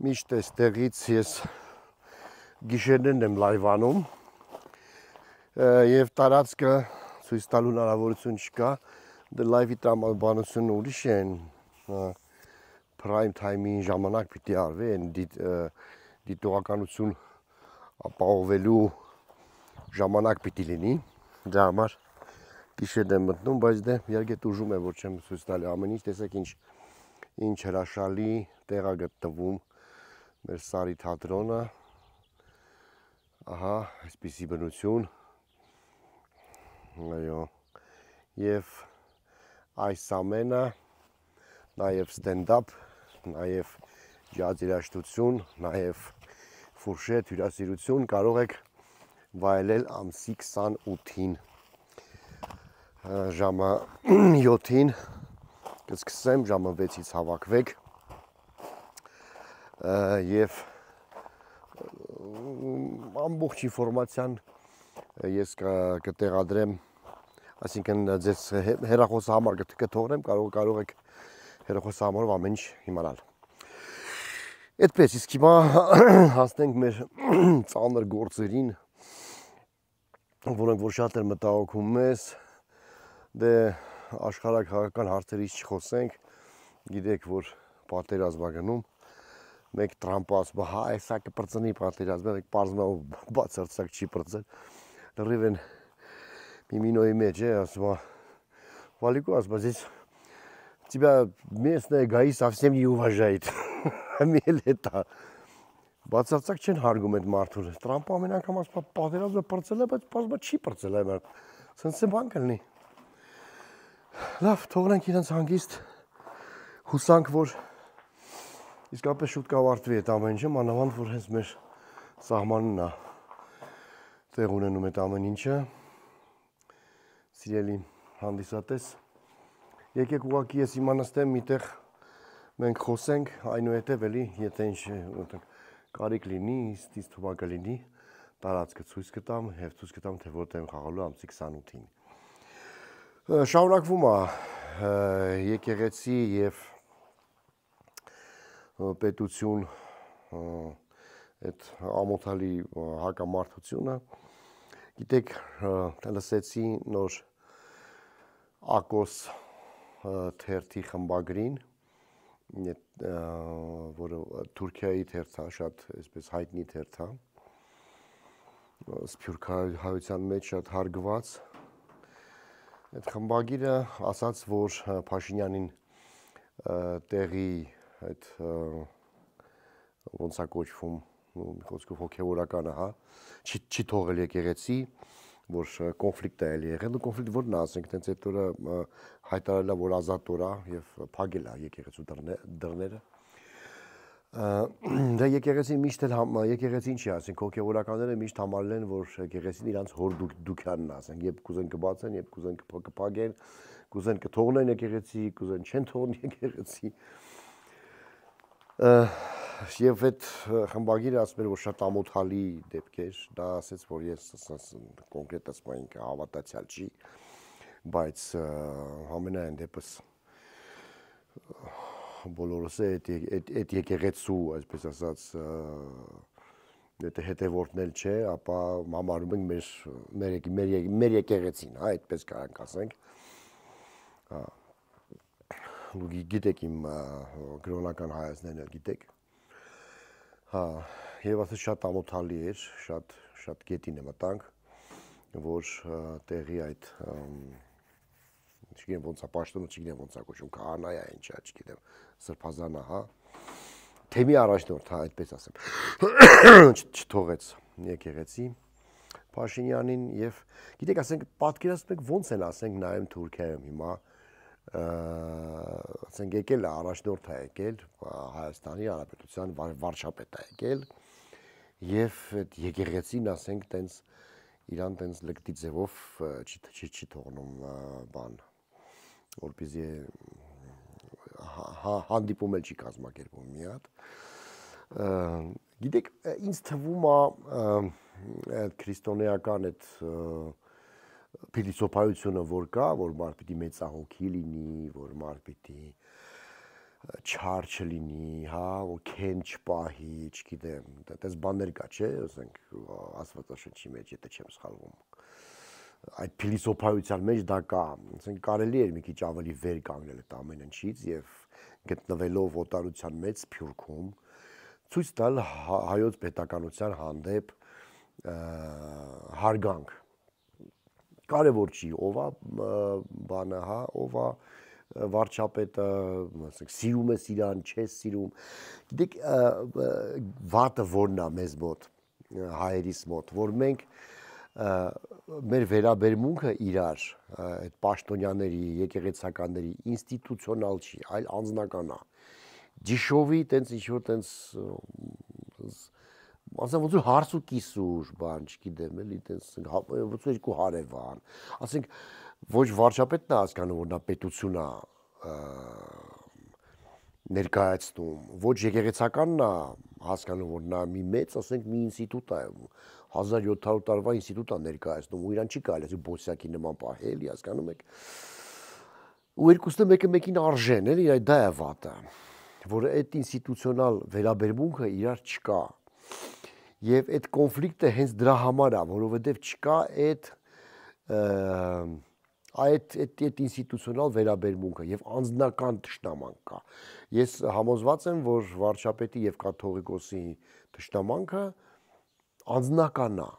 Միշտ այստեղից ես գիշերներն եմ լայվանում եւ տարածքը ցույց տալու հնարավորություն չկա, դե լայվի տրամաբանությունը ուրիշ են, prime time-ի ժամանակ պիտի արվի, այն դիտողականություն ապահովելու ժամանակ պիտի լինի, դրա համար գիշերն եմ մտնում, բայց դե իհարկե տուժում է, որ չեմ ցույց տալի ամեն ինչ, տեսեք ինչ հրաշալի տեղ է գտնվում մեր Սարի թատրոնը, ահա, այսպիսի բնություն, այո, և այս ամենը, նաև stand-up, նաև ջազ երաժշտություն, նաև ֆուրշետ հյուրասիրություն կարող եք վայելել ամսի 28-ին, ժամը 7-ին կսկսեմ, ժամը 6-ից հավաքվեք և ամբողջ ինֆորմացիան ես կտեղադրեմ, այսինքն ձեզ հեռախոսահամար կթողնեմ, կարող եք հեռախոսահամարով ամեն ինչ իմանալ։ Այդպես, իսկ հիմա հասնենք մեր ծանր գործերին, որոնք որ շատ են մտահոգում մեզ, դե աշխարհակաղակական հարցերից չխոսենք, գիտեք, որ պատերազմ է գնում, մեկ Տրամպը ասում է, հա, այսա կպրծնի պատերազմը, մեկ պարզում է բացարձակ չի պրծել, լրիվ են միմինոյի մեջ է, ասում է, Վալիկու ասում է, тебя местные ГАИ совсем не уважает, միել հետա, բացարձակ չեն հարգում այդ մարդուն, Տրամպը ամեն անգամ ասում է, պատերազմը պրծել է, բայց պարզում է չի պրծել է, սենց է բան կլինի, լավ, թողնենք իրենց հանգիստ, հուսանք, որ իսկապես շուտ կավարտվի այդ ամեն ինչը, մանավանդ, որ հենց մեր սահմանն է տեղ ունենում այդ ամեն ինչը, սիրելի հանդիսատես, եկեք ուղղակի ես հիմա նստեմ միտեղ մենք խոսենք, այնուհետև էլի, եթե ինչ կարիք լինի, ինձ թվա կլինի, տարածքը ցույց կտամ եւ ցույց կտամ, թե որտեղ եմ խաղալու ամսի 28-ին։ Շարունակվում է եկեղեցի եւ պետություն այդ ամոթալի հակամարտությունը, գիտեք, լսեցի նոր Ակոս թերթի խմբագրին, որը Թուրքիայի թերթ է, շատ այսպես հայտնի թերթ է, սփյուռքահայության մեջ շատ հարգված, այդ խմբագիրը ասաց, որ Փաշինյանին տեղի այդ ոնց է կոչվում, խոսքով հոգևորականը, հա, չի թողել եկեղեցի, որ կոնֆլիկտ է եղել, ու կոնֆլիկտ որն է, ասենք, տենց այդ օրը հայտարարել է, որ ազատ օր է եւ փակել է եկեղեցու դռները։ Դա եկեղեցին միշտ էլ եկեղեցին չի, ասենք, հոգևորականները միշտ համարել են, որ եկեղեցին իրանց հոր դուքյանն է, ասենք, երբ կուզեն կբացեն, երբ կուզեն կփակեն, կուզեն կթողնեն եկեղեցի, կուզեն չեն թողնի եկեղեցի։ Եվ այդ խմբագիրը ասում էր, որ շատ ամոթալի դեպք էր, դա ասեց, որ ես կոնկրետ ասում եմ, հավատացյալ չի, բայց ամենայն դեպս բոլորս այդ եկեղեցու, այսպես ասած, եթե հետևորդն էլ չէ, ապա համարում ենք մեր եկեղեցին, հա, այդպես կարանք ասենք, գիտեք իմ գրոնական հայացներն էլ գիտեք, հա, և ասես շատ ամոթալի էր, շատ գետին է մտանք, որ տեղի այդ, չգիտեմ ոնց է պաշտոնը, չգիտեմ ոնց է կոչվում, քահանա է, ինչ է, չգիտեմ, սրբազանը, հա, թեմի առաջնորդ, հա, այդպես ասեմ, չթողեց եկեղեցի Փաշինյանին և, գիտեք, ասենք, պատկերացնում եք ոնց են, ասենք, նայում Թուրքիայում հիմա, ասենք, եկել է, առաջնորդ է եկել, Հայաստանի Հանրապետության վարչապետ է եկել և այդ եկեղեցին, ասենք, տենց իրան տենց լկտի ձևով չի թողնում բան, որպեսզի հանդիպում էլ չի կազմակերպում մի հատ։ Գիտեք, ինձ թվում է այդ քրիստոնեական այդ փիլիսոփայությունը որ կա, որ մարդ պիտի մեծահոգի լինի, որ մարդ պիտի չար չլինի, հա, ու քեն չպահի, չգիտեմ, դες բաներ կա, չէ, ասենք Աստվածաշնչի մեջ, եթե չեմ սխալվում։ Այդ փիլիսոփայության մեջ դա կա, ասենք կարելի է մի քիչ ավելի վեր կանգնել այդ ամեն ինչից եւ գտնվելով օտարության մեջ Սփյուռքում ցույց տալ հայոց պետականության հանդեպ հարգանք։ Կարևոր չի, ով է բանը, հա, ով է վարչապետը, ասենք սիրում ես իրան, չես սիրում։ Գիտեք, վատը որն է մեզ մոտ, հայերիս մոտ, որ մենք մեր վերաբերմունքը իրար, այդ պաշտոնյաների, եկեղեցականների ինստիտուցիոնալ չի, այլ անձնական է։ Ջիշովի տենց ինչ-որ տենց ասենք ոնց որ հարց ու կիսուր, բան, չգիտեմ, էլի տենց ոնց որ երկու հարևան։ Ասենք ոչ վարչապետն է հասկանում, որ նա պետություն է ներկայացնում, ոչ եկեղեցականն է հասկանում, որ նա մի մեծ, ասենք, մի ինստիտուտ է, 1700 տարվա ինստիտուտ է ներկայացնում, ու իրան չի կարելի ասի բոսյակի նման պահել, հասկանում եք։ Ու երկուսը մեկը մեկին արժեն, էլի, դա է վատը, որ այդ ինստիտուցիոնալ վերաբերմունքը իրար չկա։ Եվ այդ կոնֆլիկտը հենց դրա համար է, որովհետև չկա այդ ինստիտուցիոնալ վերաբերմունքը եւ անձնական թշնամանք կա։ Ես համոզված եմ, որ վարչապետի եւ կաթողիկոսի թշնամանքը անձնականն է։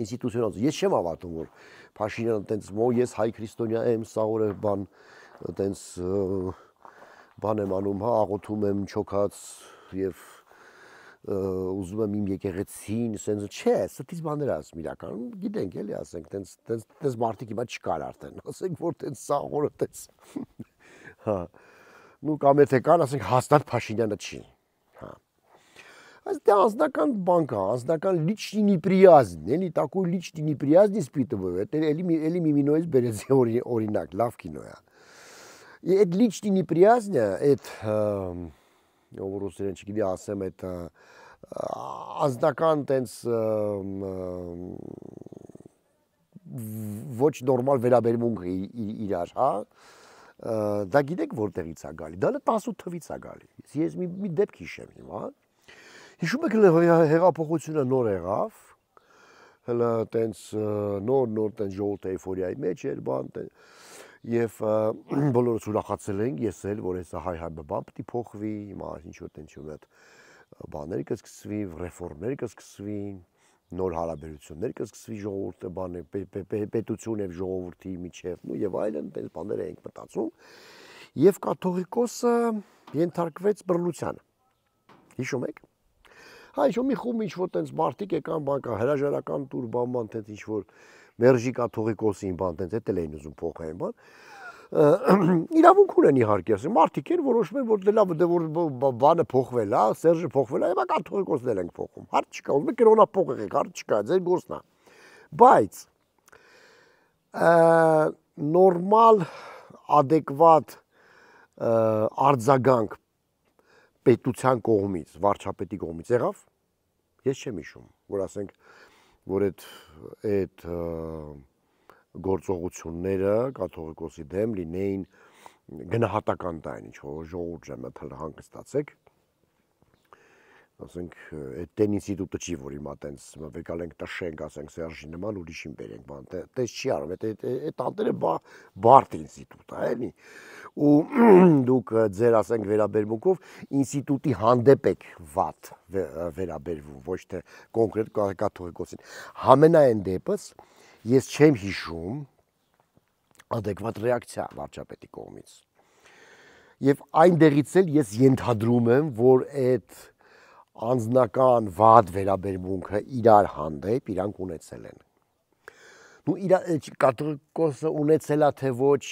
Ինստիտուցիոնալ։ Ես չեմ հավատում, որ Փաշինյանը տենց ես հայ քրիստոնյա եմ, սա օրը բան տենց բան եմ անում, հա, աղոթում եմ չոքած եւ ուզում եմ իմ եկեղեցին, սենց չէ, ստից բաներ ասում իրականում, գիտենք էլի, ասենք, տենց մարդիկ հիմա չկար արդեն, ասենք, որ տենց սաղորը տենց, հա, նու կամ եթե կան, ասենք, հաստատ Փաշինյանը չի, հա, այս դա անձնական բան կա, անձնական լիչնի նիպրիազն, էլի, տակույր լիչնի նիպրիազն իսպիտովը, էլի Միմինոյից բերեցի օրինակ, լավ կինո է, այդ լիչնի նիպրիազնը, այդ որ ուսերեն չգիտի ասեմ այդ անձնական տենց ոչ նորմալ վերաբերմունքը իրար, հա, դա գիտեք որտեղից է գալի, դա 18 թվից է գալի, ես մի դեպք հիշեմ հիմա, հիշում եք հեղափոխությունը նոր եղավ, հլը տենց նոր տենց ժողովուրդ էյֆորիայի մեջ էր բան, Եվ բոլորս ուրախացել ենք, ես էլ, որ հեսա հայ բան պիտի փոխվի, հիմա ինչ-որ տենչում այդ բաներ կսկսվի, ռեֆորմներ կսկսվի, նոր հարաբերություններ կսկսվի ժողովուրդը բանը, պետություն եւ ժողովրդի միջև, ու եւ այլն, տենց բաներ ենք մտածում, եւ կաթողիկոսը ենթարկվեց բռնությանը։ Հիշում եք։ Հա, ինչ-որ մի խումբ ինչ-որ տենց մարդիկ եկան բան կա, հրաժարական տուր բան, տենց ինչ-որ Մերժի կաթողիկոսին բան, տենց էլ էին ուզում փոխեն բան։ Իրավունք ունեն իհարկե, ասեմ, մարդիկ են որոշում են, որ լավ որ բանը փոխվել է, Սերժը փոխվել է, եւ կաթողիկոսն ենք փոխում։ Հարց չկա, ուզում եք կրոնա փոխեք, հարց չկա, ձեր գործն է։ Բայց նորմալ, adekvat արձագանք պետության կողմից, վարչապետի կողմից եղավ։ Ես չեմ հիշում, որ ասենք որ այդ գործողությունները կաթողիկոսի դեմ լինեին գնահատական տային, ինչ-որ ժողովուրդ ջան հանգստացեք, ասենք, այդ տեն ինստիտուտը չի, որ հիմա տենց վեկալ ենք տշենք, ասենք, Սերժի նման ուրիշին բերենք, բան, տես չի արում, այդ անտերը բարդ ինստիտուտ է, էլի, ու դուք ձեր, ասենք, վերաբերմունքով ինստիտուտի հանդեպ եք վատ վերաբերվում, ոչ թե կոնկրետ կաթողիկոսին։ Համենայն դեպս, ես չեմ հիշում adekvat ռեակցիա վարչապետի կողմից։ Եվ այնտեղից էլ ես ենթադրում եմ, որ այդ անձնական վատ վերաբերմունքը իրար հանդեպ իրանք ունեցել են։ Նու կաթողիկոսը ունեցել է թե ոչ,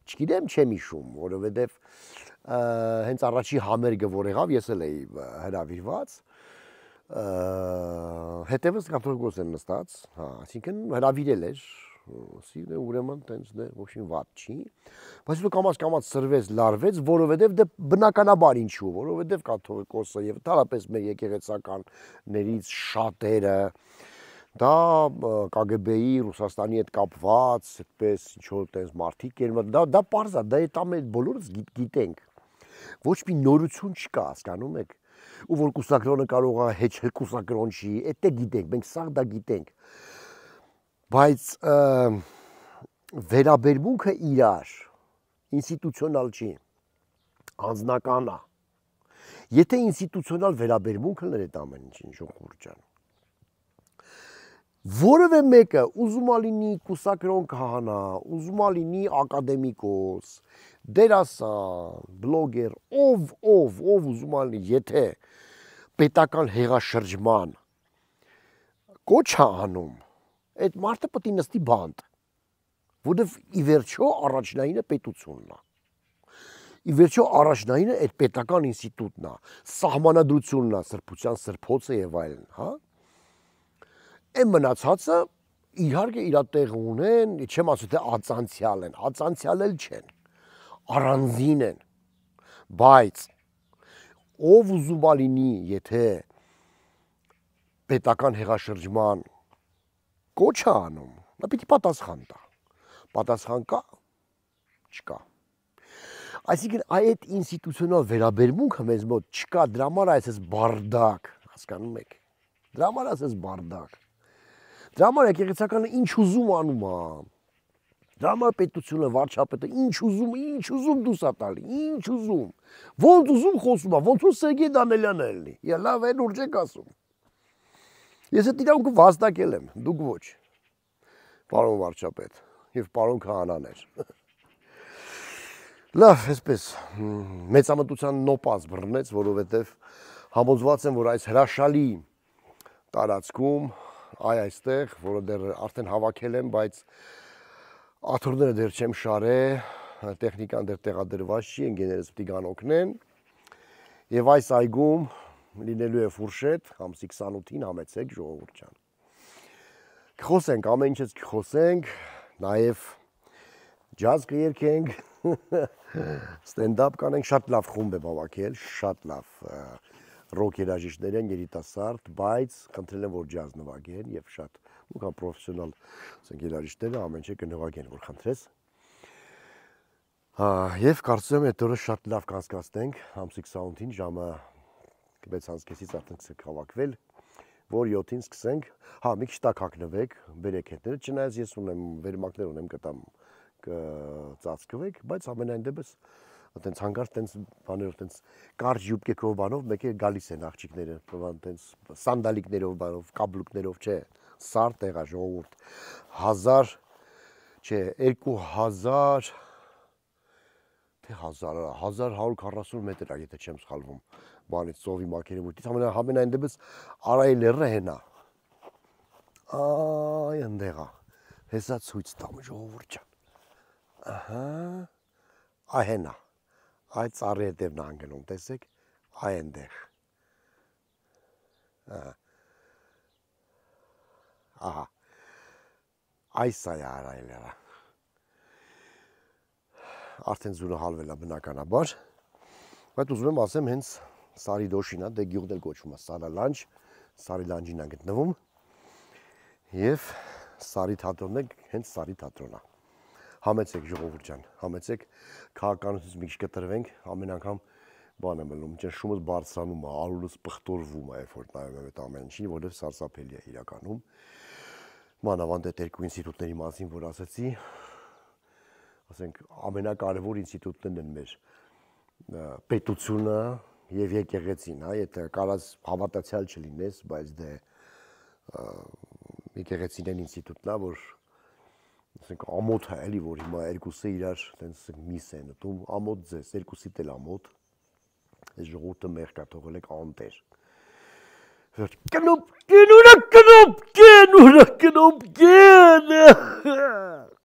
չգիտեմ, չեմ հիշում, որովհետև հենց առաջի համերգը որ եղավ, ես էլ էի հրավիրված, հետևս կաթողիկոս են նստած, հա, այսինքն հրավիրել էր, ուրեմն տենց ոչինչ վատ չի, բայց դու կամաց սրվեց, լարվեց, որովհետև դե բնականաբար ինչու, որովհետև կաթողիկոսը եւ ընդհանրապես մեր եկեղեցականներից շատերը դա KGB-ի Ռուսաստանի հետ կապված, այդպես ինչ որ տենց մարդիկ են, դա պարզ է, դա այդ ամեն բոլորս գիտենք։ Ոչ մի նորություն չկա, հասկանում եք, ու որ կուսակրոնը կարող է հեչ կուսակրոն չի, դա գիտենք, մենք սաղ դա գիտենք, բայց վերաբերմունքը իրար ինստիտուցիոնալ չի, անձնական է, եթե ինստիտուցիոնալ վերաբերմունքը լր այդ ամեն ինչին Ժողովուրդ ջան, որևէ մեկը ուզում է լինի կուսակրոն քահանա, ուզում է լինի ակադեմիկոս, դերասան, բլոգեր, ով ուզում է լինի, եթե պետական հեղաշրջման կոչ է անում, այդ մարդը պետք է նստի բանտ, որովհետև ի վերջո առաջնայինը պետությունն է։ Ի վերջո առաջնայինը այդ պետական ինստիտուտն է, սահմանադրությունն է, սրբության սրբոցը եւ այլն, հա։ Այն մնացածը իհարկե իր տեղը ունեն, չեմ ասում թե ածանցյալ են, ածանցյալ էլ չեն, առանձին են, բայց ով ուզում է լինի, եթե պետական հեղաշրջման կոչ է անում, նա պիտի պատասխան տա, պատասխան կա, չկա։ Այսինքն այդ ինստիտուցիոնալ վերաբերմունքը մեզ մոտ չկա, դրա համար այսպես բարդակ, հասկանում եք, դրա համար այսպես բարդակ։ Դրա համար եկեղեցականը ինչ ուզում անում է, դրա համար պետությունը, վարչապետը ինչ ուզում դուս է տալի, ինչ ուզում, ոնց ուզում խոսում է, ոնց որ Սերգեյ Դանելյանը լինի, լավ այն ուրջ եք ասում։ Ես այդ իրավունքը վաստակել եմ, դուք ոչ, պարոն վարչապետ և պարոն քահանաներ։ Լավ, այսպես, մեծամտության նոպազ բռնեց, որովհետև համոզված եմ, որ այս հրաշալի տարածքում այստեղ, որը դեռ արդեն հավաքել եմ, բայց աթոռները դեռ չեմ շարել, տեխնիկան դեռ տեղադրված չի, ընկերներս պիտի գան օգնեն։ Եվ այս այգում լինելու է ֆուրշետ, ամսի 28-ին համեցեք ժողովուրդ ջան։ Կխոսենք, ամեն ինչից կխոսենք, նաև ջազ կերքենք, ստենդափ կանենք, շատ լավ խումբ եմ հավաքել, շատ լավ ռոք երաժիշտներ են, երիտասարդ, բայց խնդրել եմ, որ ջազ նվագեն եւ շատ ուղղակի պրոֆեսիոնալ երաժիշտները ամեն ինչ կնվագեն, որ խնդրես։ Եվ կարծում եմ այդ օրը շատ լավ կանցկացնենք, ամսի 28-ին ժամը 6:30-ից արդեն կսենք հավաքվել, որ 7-ին սկսենք, մի քիչ տակ հագնվեք, բերեք հետները, չնայած ես ունեմ վերմակներ ունեմ կտամ կծածկվեք, բայց ամենայն դեպս այդտենց հանգարց տենց բաներով տենց կարճ յուբկեքով բանով մեկ է գալիս են աղջիկները, տենց սանդալիկներով բանով, կաբլուկներով, չէ, սար տեղա ժողովուրդ 1000, չէ, 2000 թե 1140 մետր, եթե չեմ սխալվում, բանից ծովի մակերևույթից, ամենայն դեպս Արայի լեռը հենա։ Այ ընդեղա, հեսա ցույց տամ ժողովուրդ ջան։ Ահա, այ հենա։ Այդ ծառի հետևն է հանգնում, տեսեք, այ այնտեղ։ Ահա, այս է Արայի լեռը։ Արդեն ձուրը հալվել է բնականաբար, բայց ուզում եմ ասեմ հենց Սարի դոշին է, դե գյուղն էլ կոչվում է Սարալանջ, Սարի լանջին է գտնվում և Սարի թատրոնն է, հենց Սարի թատրոնն է։ Համեցեք ժողովուրդ ջան, համեցեք, քաղաքականությունից մի քիչ կտրվենք, ամեն անգամ բան եմ ելնում, ճնշումս բարձրանում է, արունս պղտորվում է, երբ որ նայում եմ այդ ամեն ինչին, որովհետև սարսափելի է իրականում։ Մանավանդ այդ երկու ինստիտուտների մասին, որ ասացի, ասենք ամենակարևոր ինստիտուտներն են մեր պետությունը եւ եկեղեցին, հա, եթե կարած հավատացյալ չլինես, բայց դե եկեղեցին են ինստիտուտն է, որ ասենք ամոթ է էլի, որ հիմա երկուսը իրար տենց միս են ուտում, ամոթ ձեզ, երկուսիդ էլ ամոթ, այս ժողովուրդը մեղ կա, թողել եք անտեր։ Կնոպ, կեն,